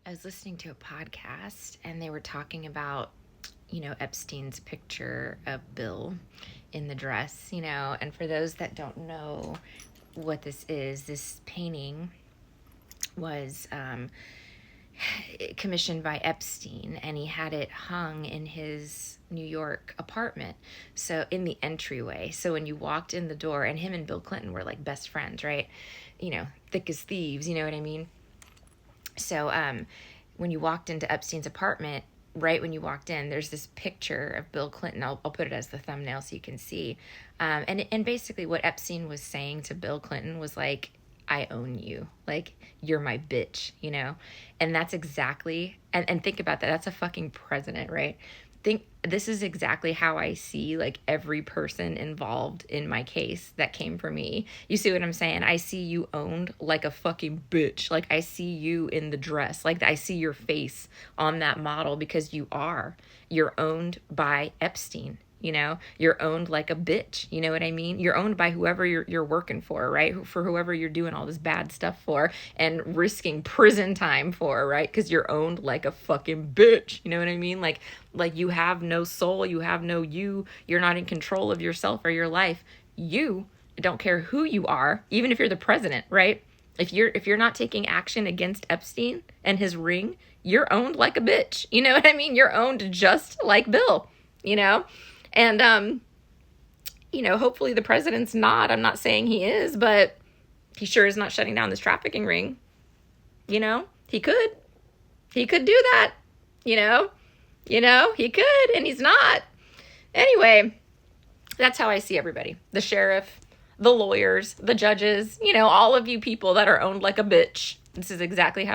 I was listening to a podcast and they were talking about, Epstein's picture of Bill in the dress, and for those that don't know what this painting was commissioned by Epstein, and he had it hung in his New York apartment. So in the entryway. So when you walked in the door, and him and Bill Clinton were like best friends, right? Thick as thieves, you know what I mean? So when you walked into Epstein's apartment, right when you walked in, there's this picture of Bill Clinton. I'll put it as the thumbnail so you can see. And basically what Epstein was saying to Bill Clinton was like, I own you. Like, you're my bitch, And that's exactly, and think about that. That's a fucking president, right? This is exactly how I see like every person involved in my case that came for me. You see what I'm saying? I see you owned like a fucking bitch. Like I see you in the dress. Like I see your face on that model because you're owned by Epstein. You're owned like a bitch. You know what I mean? You're owned by whoever you're working for, right? For whoever you're doing all this bad stuff for and risking prison time for, right? Because you're owned like a fucking bitch. You know what I mean? Like you have no soul. You have no you. You're not in control of yourself or your life. You don't care who you are, even if you're the president, right? If you're not taking action against Epstein and his ring, you're owned like a bitch. You know what I mean? You're owned just like Bill, And, hopefully the president's not. I'm not saying he is, but he sure is not shutting down this trafficking ring. He could. He could do that. He could, and he's not. Anyway, that's how I see everybody. The sheriff, the lawyers, the judges, all of you people that are owned like a bitch. This is exactly how